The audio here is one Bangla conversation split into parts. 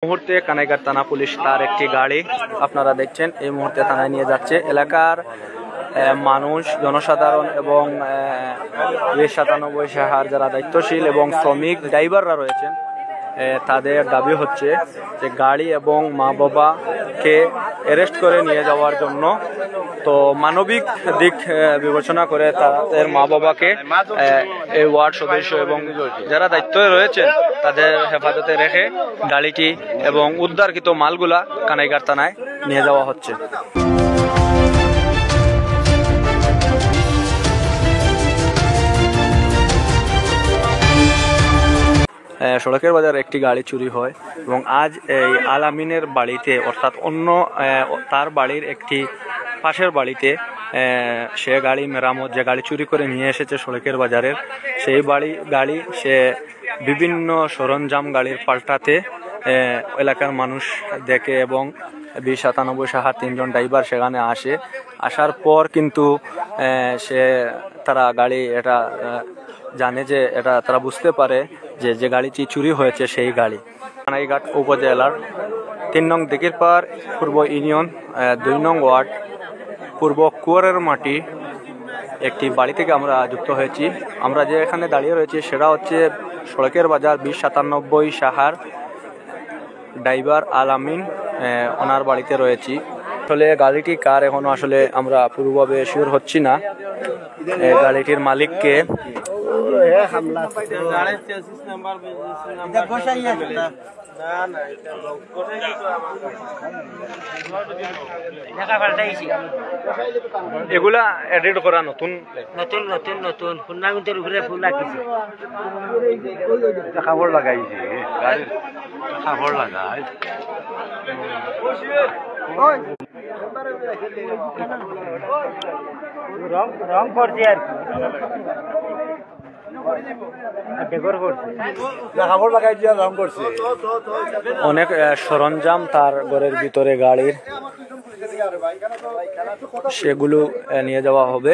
মুহূর্তে কানাইঘাট থানা পুলিশ তার একটি গাড়ি আপনারা দেখছেন এই মুহূর্তে থানায় নিয়ে যাচ্ছে। এলাকার মানুষ, জনসাধারণ এবং 97 সাহার যারা দায়িত্বশীল এবং শ্রমিক ড্রাইভাররা রয়েছেন তাদের দাবি হচ্ছে যে গাড়ি এবং মা বাবাকে অ্যারেস্ট করে নিয়ে যাওয়ার জন্য। তো মানবিক দিক বিবেচনা করে তাদের মা বাবাকে এই ওয়ার্ড সদস্য এবং যারা দায়িত্বে রয়েছেন তাদের হেফাজতে রেখে গাড়িটি এবং উদ্ধারকৃত মালগুলা কানাইঘাট থানায় নিয়ে যাওয়া হচ্ছে। সড়কের বাজারে একটি গাড়ি চুরি হয় এবং আজ এই আল আমিনের বাড়িতে অর্থাৎ অন্য তার বাড়ির একটি পাশের বাড়িতে সে গাড়ি মেরামত, যে গাড়ি চুরি করে নিয়ে এসেছে সড়কের বাজারের, সেই গাড়ি সে বিভিন্ন সরঞ্জাম গাড়ির পাল্টাতে এলাকার মানুষ দেখে এবং 97 সাহার 3 জন ড্রাইভার সেখানে আসার পর কিন্তু তারা গাড়ি এটা জানে যে এটা তারা বুঝতে পারে যে গাড়িটি চুরি হয়েছে সেই গাড়ি। কানাইঘাট উপজেলার 3 নং দিঘিরপাড় পূর্ব ইউনিয়ন 2 নং ওয়ার্ড পূর্ব কুয়ারের মাটি একটি বাড়ি থেকে আমরা যুক্ত হয়েছি। আমরা যে এখানে দাঁড়িয়ে রয়েছি সেটা হচ্ছে সড়কের বাজার 97 সাহার ড্রাইভার আল আমিন, ওনার বাড়িতে রয়েছি। আসলে গাড়িটি কার এখনো আসলে আমরা পুরোভাবে শিওর হচ্ছি না। গাড়িটির মালিককে এগুলা এডিট করা নতুন নতুন নতুন নতুন ফুন্ডামেন্টের উপরে ফুল লাগিয়েছে, খাবার লাগাইছে, খাবার লাগাই রং করছে আর অনেক সরঞ্জাম তার ঘরের ভিতরে গাড়ির, সেগুলো নিয়ে যাওয়া হবে।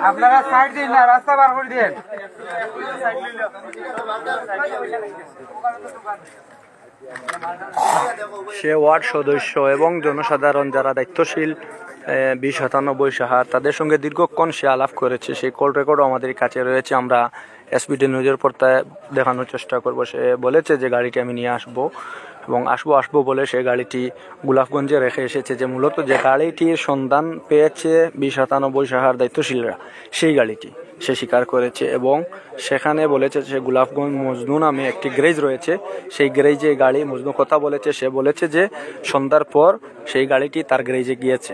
আপনারা সাইড দিন না, রাস্তা বার করে দিন। সে ওয়ার্ড সদস্য এবং জনসাধারণ যারা দায়িত্বশীল 97 সাহার, তাদের সঙ্গে দীর্ঘক্ষণ সে আলাপ করেছে। সেই কল রেকর্ডও আমাদের কাছে রয়েছে, আমরা এসবিডি নিউজের পর্দায় দেখানোর চেষ্টা করব। সে বলেছে যে গাড়িটি আমি নিয়ে আসবো এবং আসবো বলে সে গাড়িটি গোলাপগঞ্জে রেখে এসেছে। যে মূলত যে গাড়িটির সন্ধান পেয়েছে 97 সাহার দায়িত্বশীলরা, সেই গাড়িটি সে স্বীকার করেছে এবং সেখানে বলেছে সে গোলাপগঞ্জ মজনু নামে একটি গ্যারেজ রয়েছে, সেই গ্যারেজে গাড়ি মজনু কথা বলেছে। সে বলেছে যে সন্ধ্যার পর সেই গাড়িটি তার গ্যারেজে গিয়েছে।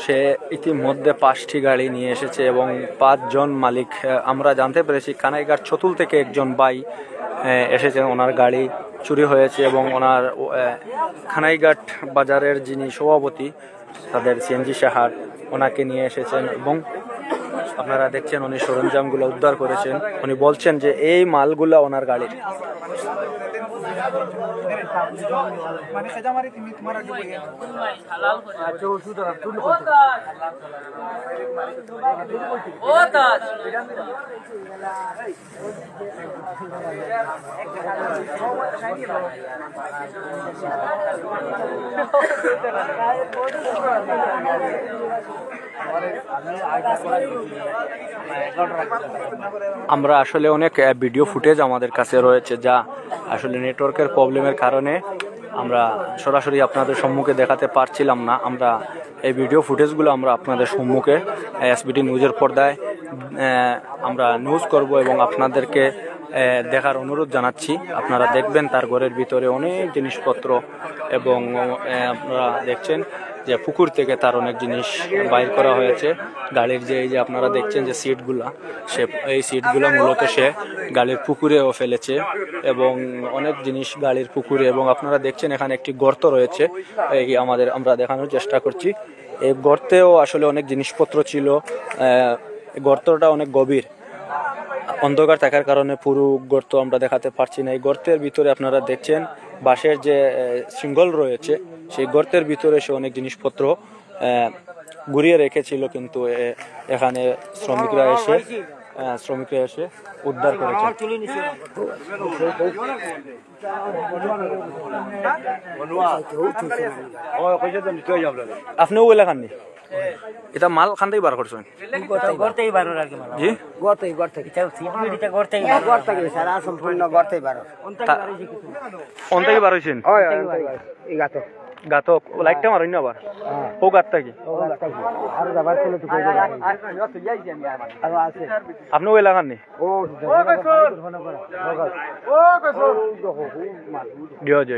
সে ইতিমধ্যে 5টি গাড়ি নিয়ে এসেছে এবং 5 জন মালিক। আমরা জানতে পেরেছি কানাইঘাট ছতুল থেকে একজন ভাই এসেছেন, ওনার গাড়ি চুরি হয়েছে এবং ওনার কানাইঘাট বাজারের যিনি সভাপতি তাদের সিএনজি সাহার, ওনাকে নিয়ে এসেছেন এবং আপনারা দেখছেন উনি সরঞ্জামগুলো উদ্ধার করেছেন। উনি বলছেন যে এই মালগুলা ওনার গাড়ির। আমরা আসলে অনেক ভিডিও ফুটেজ আমাদের কাছে রয়েছে, যা আসলে নেটওয়ার্কের প্রবলেমের কারণে আমরা সরাসরি আপনাদের সম্মুখে দেখাতে পারছিলাম না। আমরা এই ভিডিও ফুটেজগুলো আমরা আপনাদের সম্মুখে এসবিডি নিউজের পর্দায় আমরা নিউজ করব এবং আপনাদেরকে দেখার অনুরোধ জানাচ্ছি। আপনারা দেখবেন তার ঘরের ভিতরে অনেক জিনিসপত্র এবং আপনারা দেখছেন যে পুকুর থেকে তার অনেক জিনিস বাইর করা হয়েছে। গাড়ির যে এই যে আপনারা দেখছেন যে সিটগুলা, এই সিটগুলা মূলত সে গাড়ির পুকুরেও ফেলেছে এবং অনেক জিনিস গাড়ির পুকুরে। এবং আপনারা দেখছেন এখানে একটি গর্ত রয়েছে, আমরা দেখানোর চেষ্টা করছি। এই গর্তেও আসলে অনেক জিনিসপত্র ছিল, গর্তটা অনেক গভীর। অন্ধকার থাকার কারণে পুরো গর্ত আমরা দেখাতে পারছি না। এই গর্তের ভিতরে আপনারা দেখছেন বাঁশের যে সিঙ্গল রয়েছে, সেই গর্তের ভিতরে সে অনেক জিনিসপত্র ঘুরিয়ে রেখেছিল, কিন্তু এখানে শ্রমিকরা এসে উদ্ধার করেছে। আপনিও বলে খাননি এটা মাল খান থেকে বার করছেন? জি অন থেকে বার হয়েছেন গাত লাইটটা মারুন না আবার ও গাতটা কি আপনি ওই লাগাননি?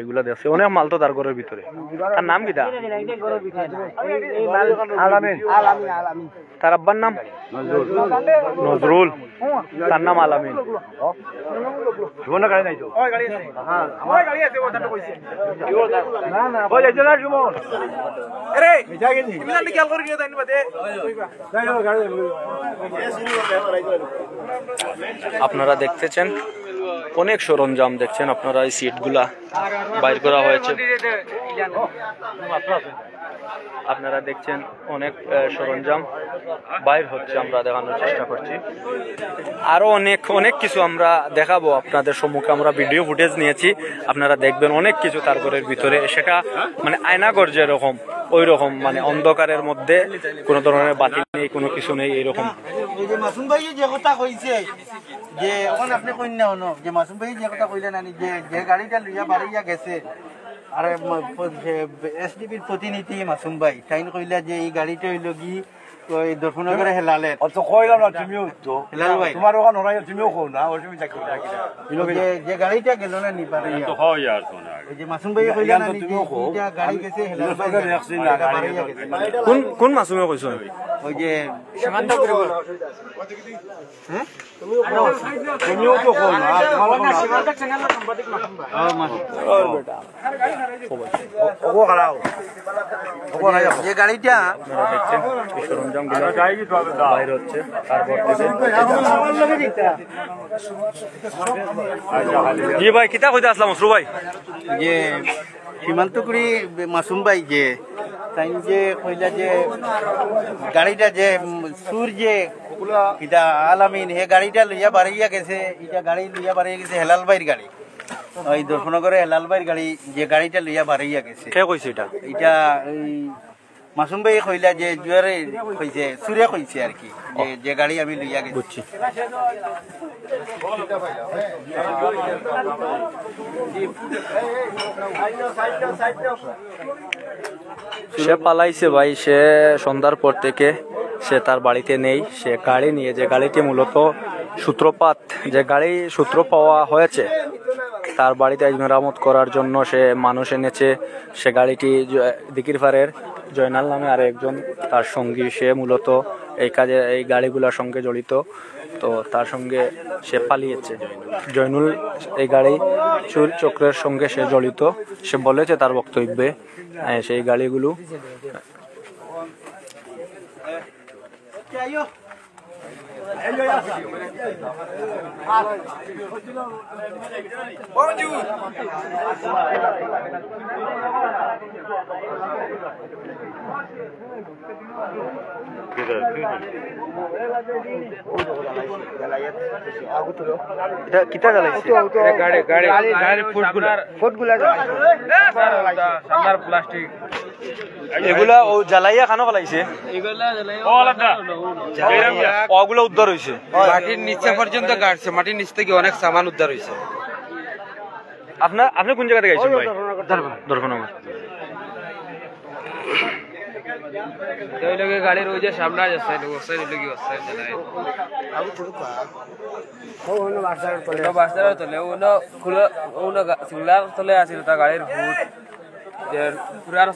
এগুলা দেখছে অনেক মাল তো তার ঘরের ভিতরে। তার নাম কি? তার আব্বার নাম নজরুল, তার নাম আলামিন। আপনারা দেখতেছেন অনেক সরঞ্জাম দেখছেন আপনারা, এই সিটগুলা বাইর করা হয়েছে। আপনারা দেখছেন অনেক সরঞ্জাম বাইর হচ্ছে, আমরা দেখানোর চেষ্টা করছি। আরো অনেক কিছু আমরা দেখাবো আপনাদের সম্মুখে। আমরা ভিডিও ফুটেজ নিয়েছি, আপনারা দেখবেন অনেক কিছু তার ঘরের ভিতরে। সেটা মানে আয়নাঘর যেরকম ওই রকম, মানে অন্ধকারের মধ্যে কোনো ধরনের বাতি নেই, কোনো কিছু নেই এইরকম। মাসুম ভাই যে কথা কইছে যে এখন আপনি কইন না হনো যে মাসুম ভাই যে কথা কইলেন আনি যে গাড়িটা লইয়া বাড়িয়া গেছে, আর এসডিপির প্রতিনিধি মাসুম ভাই তাইন কইলা যে এই গাড়িটা হইল কি ওই দর্শনগরে হেলালে। অত কইলাম না, তুমিও তো হেলাল ভাই তোমার ওখানে ওরাই তুমিও কও না, ওই তুমি চাকরি যে গাড়িটা গেল না নি বাড়িয়া, তো হয় আর তো না। ওই যে মাসুম ভাই কইলা না যে এইটা গাড়ি গেছে হেলাল ভাই দেখছিস না গাড়ি গেছে। কোন মাসুমে কইছো? ওই যে সীমান্ত পরিবার হ্যাঁ তুমিও তো কও না, তোমার না সীমান্ত চ্যানেলের সাংবাদিক মাসুম ভাই। বেটা ও খারাও যে গাড়িটা আপনারা দেখছেন এই সরঞ্জামগুলো বাইর হচ্ছে। তারপর জি ভাই কিতা কইতে আসলাম মসরু ভাই? যে সীমান্তপুরি মাসুম ভাই যে তাই যে কইলা যে গাড়িটা যে সুর যে এটা আলামিন হে গাড়িটা লইয়া বাড়িয়া গেছে, এটা গাড়ি লইয়া বাড়িয়া গেছে হেলাল ভাইয়ের গাড়ি, ওই দর্শনগরে হেলাল ভাইয়ের গাড়ি যে গাড়িটা লইয়া বাড়িয়া গেছে। কে কইছে এটা? এটা এই মাসুম ভাই কইলা যে জুয়ারে কইছে, সুরে কইছে আর কি, যে গাড়ি আমি লইয়া গেছি। বুঝছি। সে পালাইছে ভাই, সে সন্ধ্যার পর থেকে সে তার বাড়িতে নেই। সে গাড়ি নিয়ে, যে গাড়িটি মূলত সূত্রপাত, যে গাড়ি সূত্র পাওয়া হয়েছে তার বাড়িতে মেরামত করার জন্য সে মানুষ এনেছে। সে গাড়িটি দিকিরপাড়ের জয়নাল নামে আর একজন তার সঙ্গী, সে মূলত এই কাজে এই গাড়িগুলোর সঙ্গে জড়িত, তো তার সঙ্গে সে পালিয়েছে। জয়নুল এই গাড়ি চুর চক্রের সঙ্গে সে জড়িত, সে বলেছে তার বক্তব্যে। সেই গাড়িগুলো এটা কিটা জ্বালাইছে? এগুলা ও জ্বালাইয়া খানো ফেলাইছে, ওগুলো উদ্ধার হয়েছে। মাটির নিচে পর্যন্ত গাড়ছে, মাটির নিচ থেকে অনেক সামান উদ্ধার হয়েছে। আপনি কোন জায়গা থেকে গেছেন ভাই? দর্শনগর। গাড়ির ওই যে সামনে যাচ্ছে তলে আছিল তা গাড়ির ফুট পুরার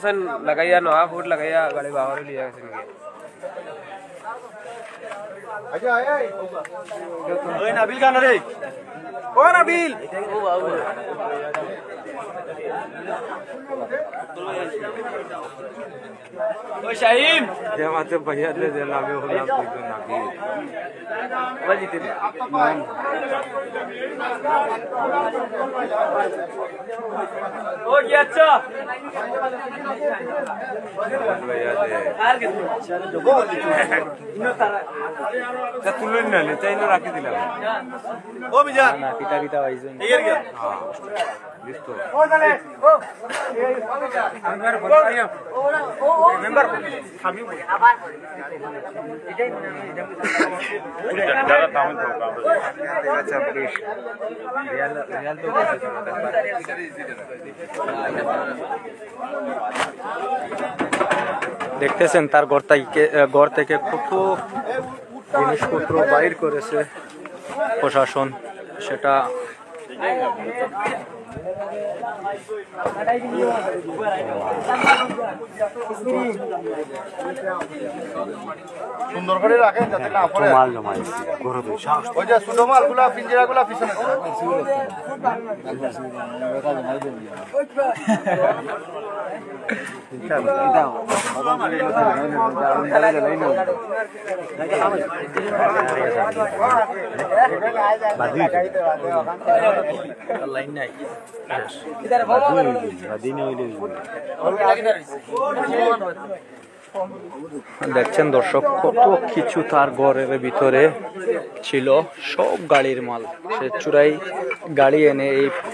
লাগাইয়া নয়া ফুট লাগাইয়া গাড়ি বাহরে লিয়া গেছে নাকি। নাবিল গান রে, ও নাবিল ওই শাহিন যে মাত্র ভাইয়া যে নামে হলাম দুজন নাকি ওই জিতে ও কি আচ্ছা ভাইয়া যে আর কিছু ইনো তারা তা তুলুন না চাই না রাখি দিলাম ও বিজান না কিতা কিতা পাইছেন এর গিয়া লিস্ট দাদা দাম তো রিয়াল তো দেখতেছেন তার ঘর থেকে কত জিনিসপত্র বাইর করেছে প্রশাসন, সেটা সুন্দর করে রাখেন যাতে না পড়ে মাল জমাইছি ঘরে তো সাহস ওই যে ছোট মালগুলা পিঞ্জিরাগুলা পিছনে লাইন নাই। দেখছেন দর্শক কত কিছু তার ঘরের ভিতরে ছিল, সব গাড়ির মাল। সে চুরাই গাড়ি এনে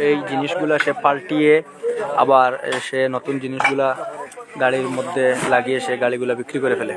এই জিনিসগুলা সে পাল্টিয়ে আবার সে নতুন জিনিসগুলা গাড়ির মধ্যে লাগিয়ে সে গাড়িগুলা বিক্রি করে ফেলে।